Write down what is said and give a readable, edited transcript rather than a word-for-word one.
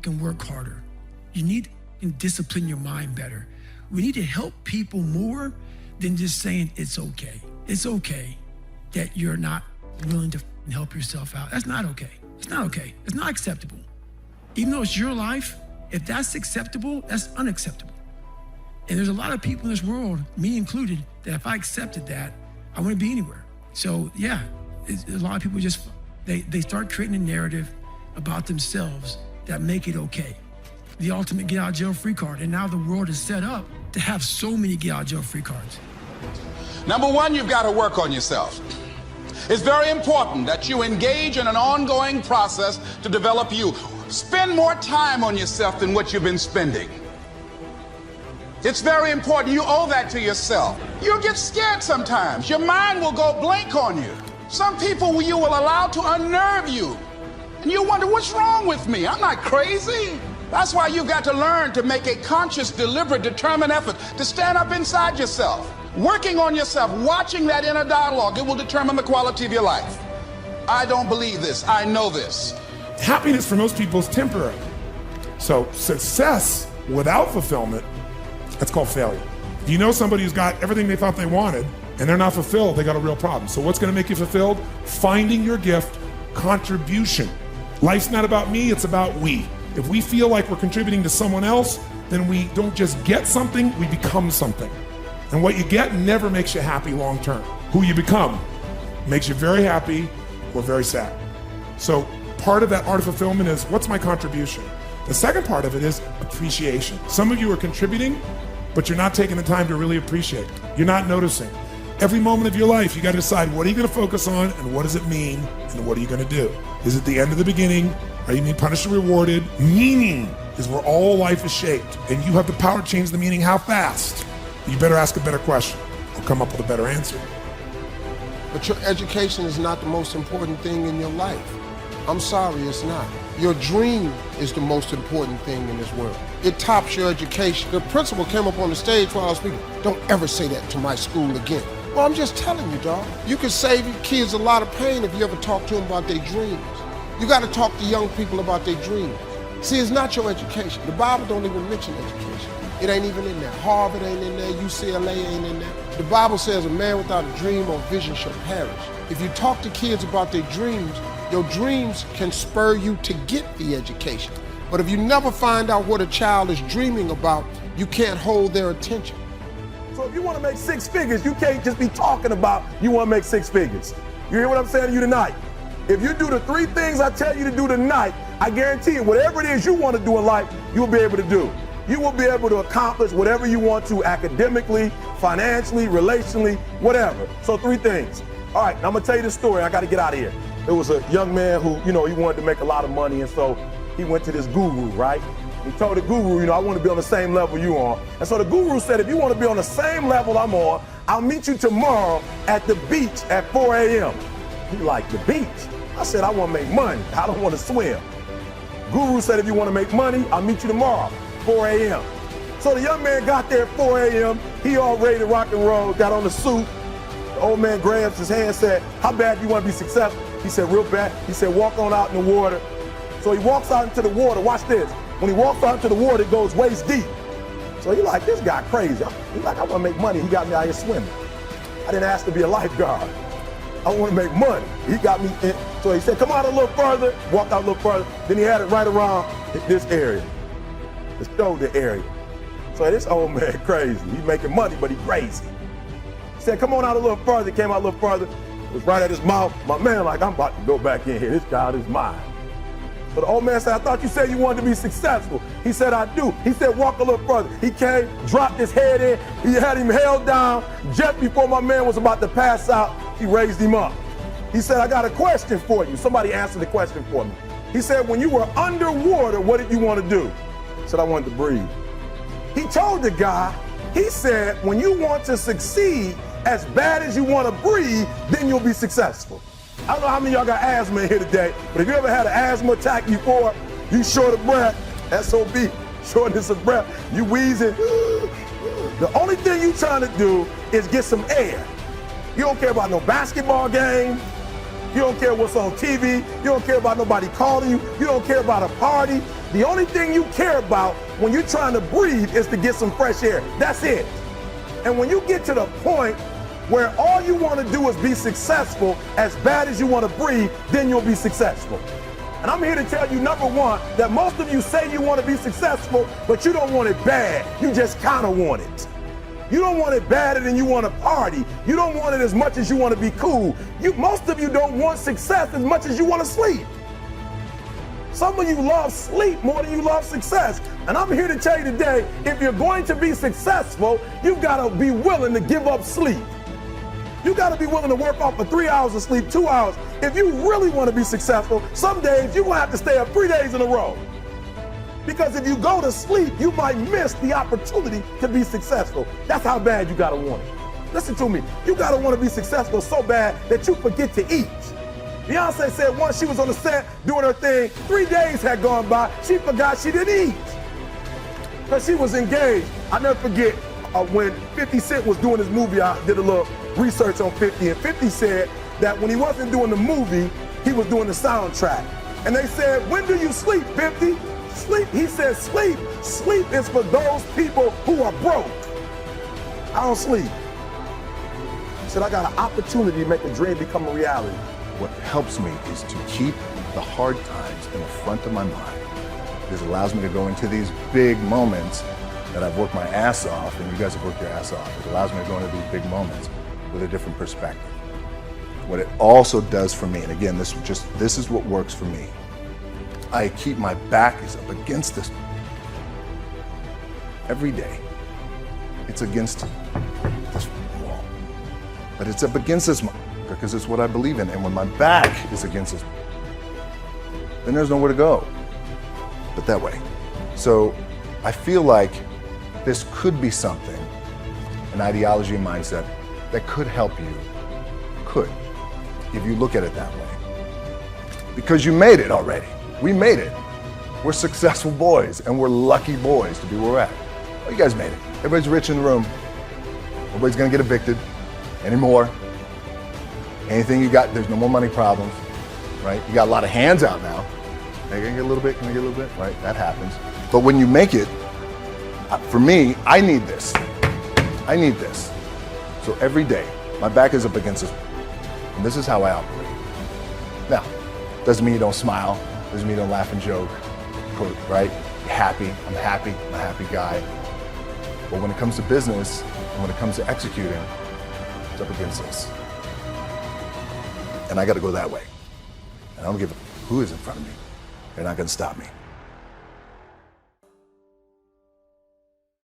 can work harder. You need to discipline your mind better. We need to help people more than just saying it's okay. It's okay that you're not willing to help yourself out. That's not okay. It's not okay. It's not acceptable. Even though it's your life, if that's acceptable, that's unacceptable. And there's a lot of people in this world, me included, that if I accepted that, I wouldn't be anywhere. So yeah, a lot of people just, they start creating a narrative about themselves that make it okay. The ultimate get out of jail free card. And now the world is set up to have so many get out of jail free cards. Number one, you've got to work on yourself. It's very important that you engage in an ongoing process to develop you. Spend more time on yourself than what you've been spending. It's very important. You owe that to yourself. You'll get scared sometimes. Your mind will go blank on you. Some people you will allow to unnerve you. And you wonder, what's wrong with me? I'm not crazy. That's why you've got to learn to make a conscious, deliberate, determined effort to stand up inside yourself. Working on yourself, watching that inner dialogue, it will determine the quality of your life. I don't believe this. I know this. Happiness for most people is temporary. So success without fulfillment, that's called failure. If you know somebody who's got everything they thought they wanted and they're not fulfilled, they got a real problem. So what's going to make you fulfilled? Finding your gift, contribution. Life's not about me, it's about we. If we feel like we're contributing to someone else, then we don't just get something, we become something. And what you get never makes you happy long term. Who you become makes you very happy or very sad. So part of that art of fulfillment is, what's my contribution? The second part of it is appreciation. Some of you are contributing, but you're not taking the time to really appreciate. You're not noticing. Every moment of your life, you got to decide, what are you going to focus on and what does it mean and what are you going to do? Is it the end of the beginning? Are you being punished or rewarded? Meaning is where all life is shaped, and you have the power to change the meaning. How fast? You better ask a better question or come up with a better answer. But your education is not the most important thing in your life. I'm sorry, it's not. Your dream is the most important thing in this world. It tops your education. The principal came up on the stage while I was speaking. Don't ever say that to my school again. Well, I'm just telling you, dog. You can save your kids a lot of pain if you ever talk to them about their dreams. You got to talk to young people about their dreams. See, it's not your education. The Bible don't even mention education. It ain't even in there. Harvard ain't in there. UCLA ain't in there. The Bible says a man without a dream or vision shall perish. If you talk to kids about their dreams, your dreams can spur you to get the education. But if you never find out what a child is dreaming about, you can't hold their attention. So if you want to make six figures, you can't just be talking about you want to make six figures. You hear what I'm saying to you tonight? If you do the three things I tell you to do tonight, I guarantee you, whatever it is you want to do in life, you'll be able to do. You will be able to accomplish whatever you want to academically, financially, relationally, whatever. So three things. All right, now I'm going to tell you this story. I got to get out of here. There was a young man who, he wanted to make a lot of money, and so he went to this guru, right? He told the guru, I want to be on the same level you are. And so the guru said, if you want to be on the same level I'm on, I'll meet you tomorrow at the beach at 4 a.m. He like, the beach? I said, I want to make money. I don't want to swim. Guru said, if you want to make money, I'll meet you tomorrow, 4 a.m. So the young man got there at 4 a.m. He all ready to rock and roll, got on the suit. The old man grabs his hand, said, how bad do you want to be successful? He said, real bad. He said, walk on out in the water. So he walks out into the water. Watch this. When he walks out into the water, it goes waist deep. So he like, this guy crazy. He's like, I want to make money. He got me out here swimming. I didn't ask to be a lifeguard. I want to make money. He got me in. So he said, come out a little further. Walked out a little further. Then he had it right around this area, the shoulder area. So this old man crazy. He's making money, but he crazy. He said, come on out a little further. He came out a little further. It was right at his mouth. My man like, I'm about to go back in here. This child is mine. So the old man said, I thought you said you wanted to be successful. He said, I do. He said, walk a little further. He came, dropped his head in. He had him held down. Just before my man was about to pass out, he raised him up. He said, I got a question for you. Somebody answered the question for me. He said, when you were underwater, what did you want to do? He said, I wanted to breathe. He told the guy, he said, when you want to succeed as bad as you want to breathe, then you'll be successful. I don't know how many of y'all got asthma in here today, but if you ever had an asthma attack before, you short of breath, SOB, shortness of breath, you wheezing. The only thing you trying to do is get some air. You don't care about no basketball game. You don't care what's on TV. You don't care about nobody calling you. You don't care about a party. The only thing you care about when you're trying to breathe is to get some fresh air. That's it. And when you get to the point where all you want to do is be successful as bad as you want to breathe, then you'll be successful. And I'm here to tell you, number one, that most of you say you want to be successful, but you don't want it bad. You just kind of want it. You don't want it badder than you want to party. You don't want it as much as you want to be cool. Most of you don't want success as much as you want to sleep. Some of you love sleep more than you love success. And I'm here to tell you today, if you're going to be successful, you've got to be willing to give up sleep. You got to be willing to work off for 3 hours of sleep, 2 hours. If you really want to be successful, some days you're going to have to stay up 3 days in a row. Because if you go to sleep, you might miss the opportunity to be successful. That's how bad you got to want it. Listen to me. You got to want to be successful so bad that you forget to eat. Beyonce said once she was on the set doing her thing, 3 days had gone by, she forgot she didn't eat. Because she was engaged. I never forget when 50 Cent was doing his movie, I did a little research on 50, and 50 said that when he wasn't doing the movie, he was doing the soundtrack. And they said, when do you sleep, 50? Sleep, he said, sleep is for those people who are broke. I don't sleep. He said, I got an opportunity to make a dream become a reality. What helps me is to keep the hard times in the front of my mind. This allows me to go into these big moments that I've worked my ass off, and you guys have worked your ass off. It allows me to go into these big moments with a different perspective. What it also does for me, and again, this is what works for me. I keep my back is up against this every day. It's against this wall, but it's up against this because it's what I believe in. And when my back is against this, then there's nowhere to go but that way. So I feel like this could be something, an ideology and mindset that could help you, if you look at it that way. Because you made it already. We made it. We're successful boys, and we're lucky boys to be where we're at. Well, you guys made it. Everybody's rich in the room. Nobody's gonna get evicted anymore. Anything you got, there's no more money problems, right? You got a lot of hands out now. Can I get a little bit? Can I get a little bit? Right, that happens. But when you make it, for me, I need this. I need this. So every day, my back is up against this, and this is how I operate. Now, doesn't mean you don't smile, doesn't mean you don't laugh and joke, right? You're happy, I'm a happy guy. But when it comes to business, and when it comes to executing, it's up against this. And I gotta go that way. And I don't give a who is in front of me. They're not gonna stop me.